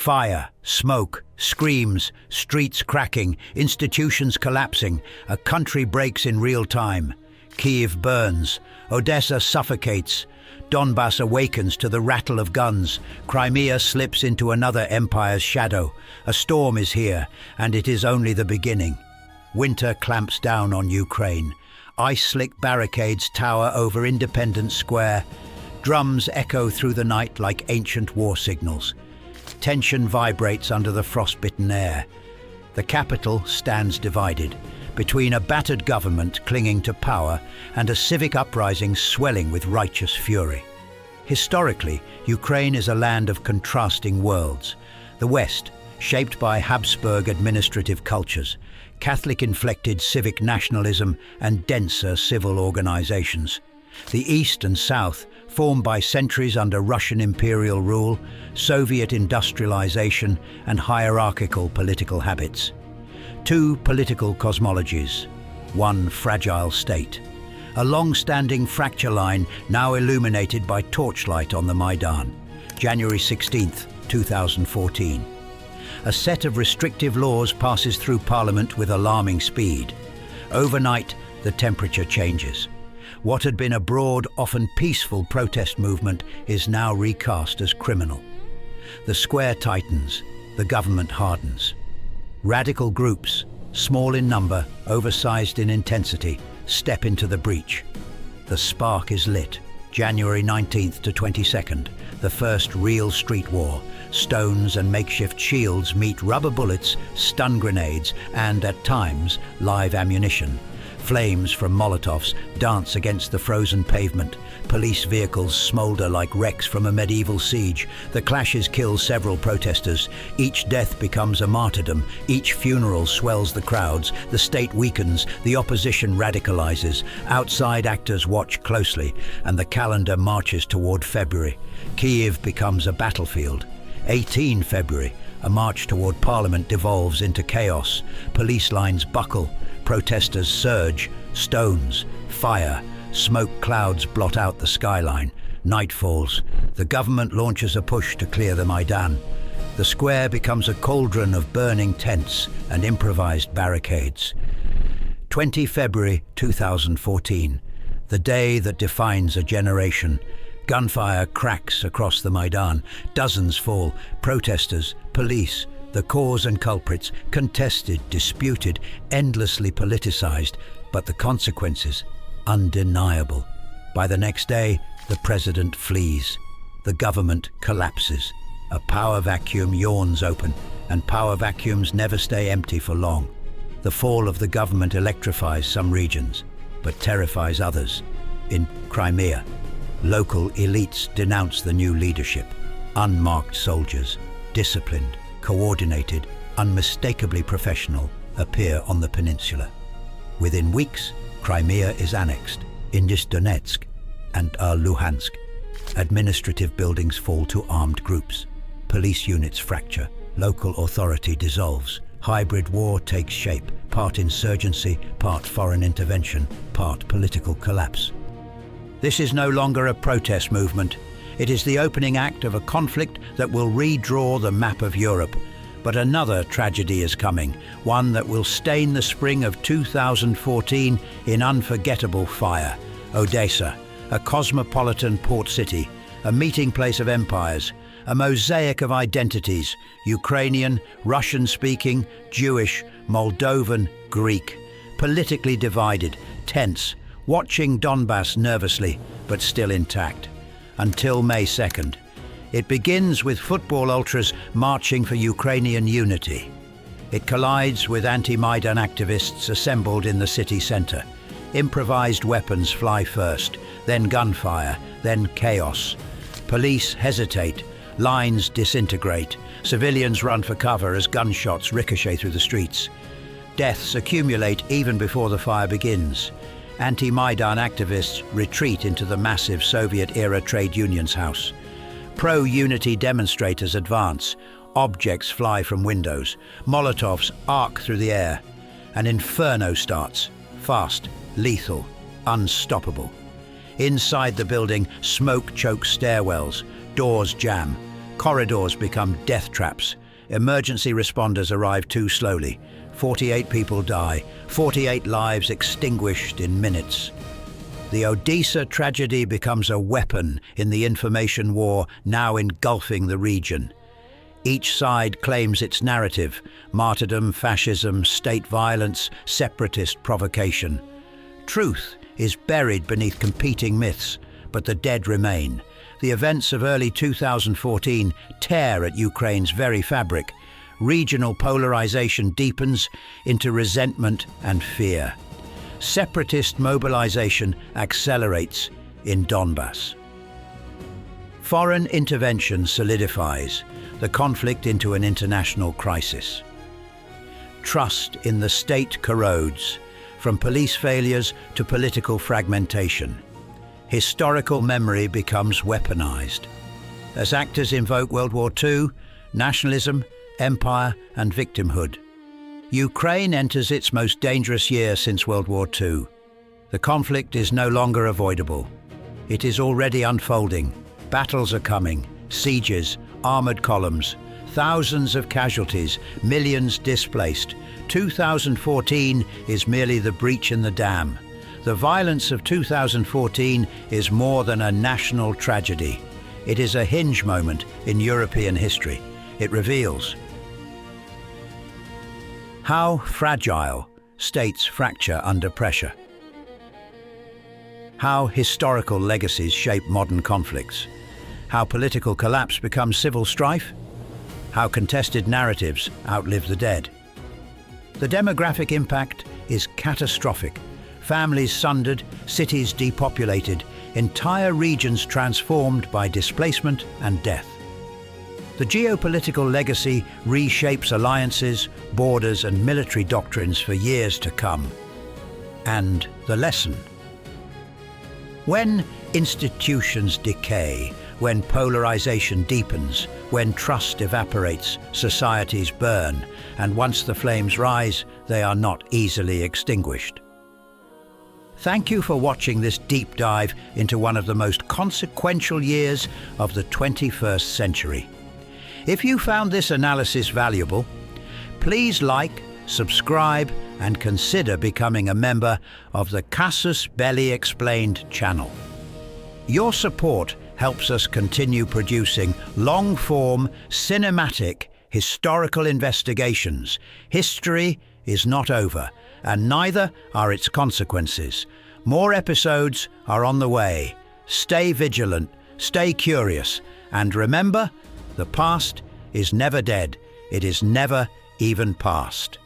Fire, smoke, screams, streets cracking, institutions collapsing, a country breaks in real time. Kyiv burns, Odessa suffocates, Donbass awakens to the rattle of guns, Crimea slips into another empire's shadow. A storm is here, and it is only the beginning. Winter clamps down on Ukraine. Ice-slick barricades tower over Independence Square. Drums echo through the night like ancient war signals. Tension vibrates under the frostbitten air. The capital stands divided, between a battered government clinging to power and a civic uprising swelling with righteous fury. Historically, Ukraine is a land of contrasting worlds. The West, shaped by Habsburg administrative cultures, Catholic-inflected civic nationalism and denser civil organizations. The East and South, formed by centuries under Russian imperial rule, Soviet industrialization, and hierarchical political habits. Two political cosmologies, one fragile state. A long-standing fracture line now illuminated by torchlight on the Maidan, January 16, 2014. A set of restrictive laws passes through Parliament with alarming speed. Overnight, the temperature changes. What had been a broad, often peaceful protest movement is now recast as criminal. The square tightens, the government hardens. Radical groups, small in number, oversized in intensity, step into the breach. The spark is lit. January 19th to 22nd, the first real street war. Stones and makeshift shields meet rubber bullets, stun grenades, and, at times, live ammunition. Flames from Molotovs dance against the frozen pavement. Police vehicles smolder like wrecks from a medieval siege. The clashes kill several protesters. Each death becomes a martyrdom. Each funeral swells the crowds. The state weakens. The opposition radicalizes. Outside actors watch closely, and the calendar marches toward February. Kyiv becomes a battlefield. 18 February, a march toward Parliament devolves into chaos. Police lines buckle. Protesters surge, stones, fire, smoke clouds blot out the skyline. Night falls. The government launches a push to clear the Maidan. The square becomes a cauldron of burning tents and improvised barricades. 20 February 2014, the day that defines a generation. Gunfire cracks across the Maidan. Dozens fall. Protesters, police, the cause and culprits, contested, disputed, endlessly politicized, but the consequences, undeniable. By the next day, the president flees. The government collapses. A power vacuum yawns open, and power vacuums never stay empty for long. The fall of the government electrifies some regions, but terrifies others. In Crimea, local elites denounce the new leadership. Unmarked soldiers, disciplined, coordinated, unmistakably professional, appear on the peninsula. Within weeks, Crimea is annexed, Indus Donetsk and Luhansk. Administrative buildings fall to armed groups. Police units fracture. Local authority dissolves. Hybrid war takes shape, part insurgency, part foreign intervention, part political collapse. This is no longer a protest movement. It is the opening act of a conflict that will redraw the map of Europe. But another tragedy is coming, one that will stain the spring of 2014 in unforgettable fire. Odessa, a cosmopolitan port city, a meeting place of empires, a mosaic of identities, Ukrainian, Russian-speaking, Jewish, Moldovan, Greek, politically divided, tense, watching Donbass nervously, but still intact. Until May 2nd. It begins with football ultras marching for Ukrainian unity. It collides with anti-Maidan activists assembled in the city centre. Improvised weapons fly first, then gunfire, then chaos. Police hesitate, lines disintegrate, civilians run for cover as gunshots ricochet through the streets. Deaths accumulate even before the fire begins. Anti-Maidan activists retreat into the massive Soviet-era trade union's house. Pro-unity demonstrators advance. Objects fly from windows. Molotovs arc through the air. An inferno starts. Fast, lethal, unstoppable. Inside the building, smoke chokes stairwells. Doors jam. Corridors become death traps. Emergency responders arrive too slowly. 48 people die, 48 lives extinguished in minutes. The Odessa tragedy becomes a weapon in the information war now engulfing the region. Each side claims its narrative: martyrdom, fascism, state violence, separatist provocation. Truth is buried beneath competing myths, but the dead remain. The events of early 2014 tear at Ukraine's very fabric. Regional polarization deepens into resentment and fear. Separatist mobilization accelerates in Donbass. Foreign intervention solidifies the conflict into an international crisis. Trust in the state corrodes, from police failures to political fragmentation. Historical memory becomes weaponized. As actors invoke World War II, nationalism, empire, and victimhood. Ukraine enters its most dangerous year since World War II. The conflict is no longer avoidable. It is already unfolding. Battles are coming, sieges, armored columns, thousands of casualties, millions displaced. 2014 is merely the breach in the dam. The violence of 2014 is more than a national tragedy. It is a hinge moment in European history. It reveals how fragile states fracture under pressure, how historical legacies shape modern conflicts, how political collapse becomes civil strife, how contested narratives outlive the dead. The demographic impact is catastrophic. Families sundered, cities depopulated, entire regions transformed by displacement and death. The geopolitical legacy reshapes alliances, borders, and military doctrines for years to come. And the lesson: when institutions decay, when polarization deepens, when trust evaporates, societies burn, and once the flames rise, they are not easily extinguished. Thank you for watching this deep dive into one of the most consequential years of the 21st century. If you found this analysis valuable, please like, subscribe, and consider becoming a member of the Casus Belli Explained channel. Your support helps us continue producing long-form, cinematic, historical investigations. History is not over, and neither are its consequences. More episodes are on the way. Stay vigilant, stay curious, and remember, the past is never dead. It is never even past.